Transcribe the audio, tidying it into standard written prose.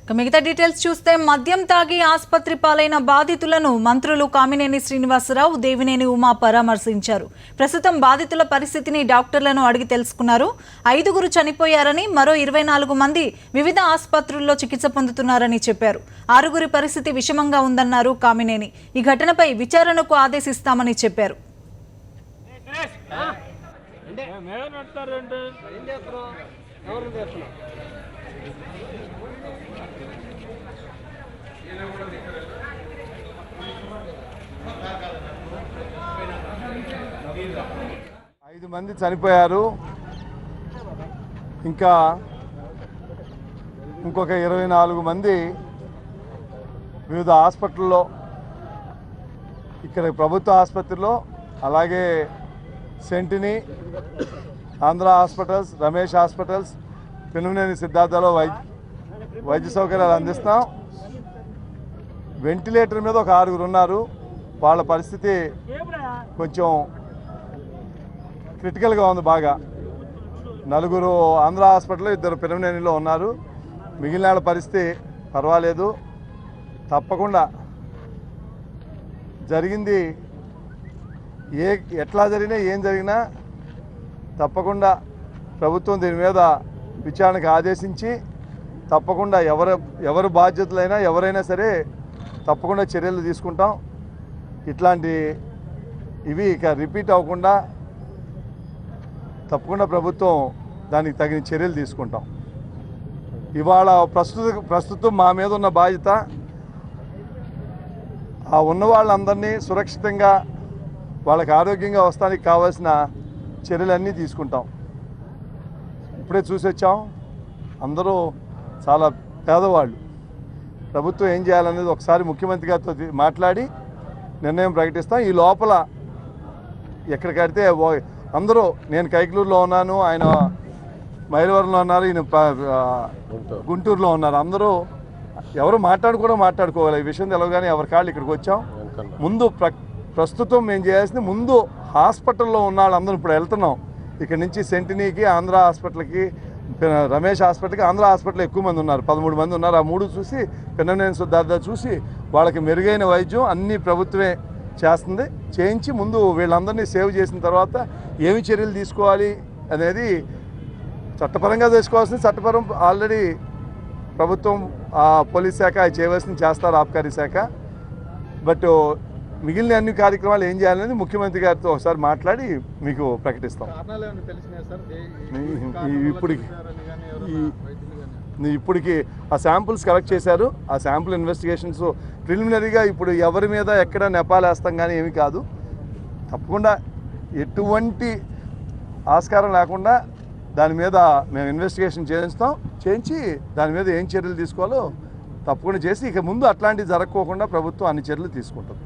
మిగతా డీటెయిల్స్ చూస్తే మద్యం తాగి ఆసుపత్రి పాలైన బాధితులను మంత్రులు కామినేని శ్రీనివాసరావు, దేవినేని ఉమా పరామర్శించారు. ప్రస్తుతం బాధితుల పరిస్థితిని డాక్టర్లను అడిగి తెలుసుకున్నారు. 5గురు చనిపోయారని, మరో 24 మంది వివిధ ఆసుపత్రుల్లో చికిత్స పొందుతున్నారని చెప్పారు. 6గురి పరిస్థితి విషమంగా ఉందన్నారు కామినేని. ఈ ఘటనపై విచారణకు ఆదేశిస్తామని చెప్పారు. ఐదు మంది చనిపోయారు. ఇంకా ఇంకొక 24 మంది వివిధ హాస్పిటల్లో, ఇక్కడ ప్రభుత్వ ఆసుపత్రిలో, అలాగే సెంటినీ, ఆంధ్ర హాస్పిటల్స్, రమేష్ హాస్పిటల్స్, పిన్నమనేని సిద్ధార్థలో వైద్య సౌకర్యాలు అందిస్తాం. వెంటిలేటర్ మీద ఒక 6గురు ఉన్నారు. వాళ్ళ పరిస్థితి కొంచెం క్రిటికల్గా ఉంది. బాగా 4గురు ఆంధ్ర హాస్పిటల్లో, 2 పిన్నమనేనిలో ఉన్నారు. మిగిలిన వాళ్ళ పరిస్థితి పర్వాలేదు. తప్పకుండా జరిగింది ఎట్లా జరిగినా, ఏం జరిగినా తప్పకుండా ప్రభుత్వం దీని మీద విచారణకు ఆదేశించి తప్పకుండా ఎవరు బాధ్యతలైనా ఎవరైనా సరే తప్పకుండా చర్యలు తీసుకుంటాం. ఇవి ఇక రిపీట్ అవ్వకుండా తప్పకుండా ప్రభుత్వం దానికి తగిన చర్యలు తీసుకుంటాం. ఇవాళ ప్రస్తుతం మా మీద ఉన్న బాధ్యత ఆ ఉన్న వాళ్ళందరినీ సురక్షితంగా వాళ్ళకి ఆరోగ్యంగా వస్తానికి కావాల్సిన చర్యలన్నీ తీసుకుంటాం. ఇప్పుడే చూసి వచ్చాం. అందరూ చాలా పేదవాళ్ళు. ప్రభుత్వం ఏం చేయాలనేది ఒకసారి ముఖ్యమంత్రి గారితో మాట్లాడి నిర్ణయం ప్రకటిస్తాం. ఈ లోపల ఎక్కడికడితే అందరూ, నేను కైకలూరులో ఉన్నాను, ఆయన మైలవరంలో ఉన్నారు, ఈయన గుంటూరులో ఉన్నారు. అందరూ ఎవరు మాట్లాడుకోవాలి. ఈ విషయం తెలవగానే ఎవరి కాళ్ళు ఇక్కడికి వచ్చాం. ముందు ప్రస్తుతం మేము చేయాల్సింది, ముందు హాస్పిటల్లో ఉన్న వాళ్ళందరూ ఇప్పుడు వెళ్తున్నాం. ఇక్కడ నుంచి సెంటినీకి, ఆంధ్ర హాస్పిటల్కి, రమేష్ హాస్పిటల్కి, ఆంధ్ర హాస్పిటల్లో ఎక్కువ మంది ఉన్నారు, 13 మంది ఉన్నారు. ఆ 3 చూసి, పిన్నమనేని సిద్ధార్థ చూసి వాళ్ళకి మెరుగైన వైద్యం అన్నీ ప్రభుత్వమే చేస్తుంది. చేయించి ముందు వీళ్ళందరినీ సేవ్ చేసిన తర్వాత ఏమి చర్యలు తీసుకోవాలి అనేది చట్టపరంగా తీసుకోవాల్సింది. చట్టపరం ఆల్రెడీ ప్రభుత్వం, పోలీస్ శాఖ చేయవలసింది చేస్తారు, ఆబ్కారీ శాఖ. బట్ మిగిలిన అన్ని కార్యక్రమాలు ఏం చేయాలనేది ముఖ్యమంత్రి గారితో ఒకసారి మాట్లాడి మీకు ప్రకటిస్తాం. ఇప్పటికి ఆ శాంపుల్స్ కలెక్ట్ చేశారు. ఆ శాంపుల్ ఇన్వెస్టిగేషన్స్ ప్రిలిమినరీగా ఇప్పుడు ఎవరి మీద ఎక్కడ నెపాలేస్తాం కానీ ఏమీ కాదు. తప్పకుండా ఎటువంటి ఆస్కారం లేకుండా దాని మీద మేము ఇన్వెస్టిగేషన్ చేయించి దాని మీద ఏం చర్యలు తీసుకోవాలో తప్పకుండా చేసి, ఇక ముందు అట్లాంటివి జరగకోకుండా ప్రభుత్వం అన్ని చర్యలు తీసుకుంటుంది.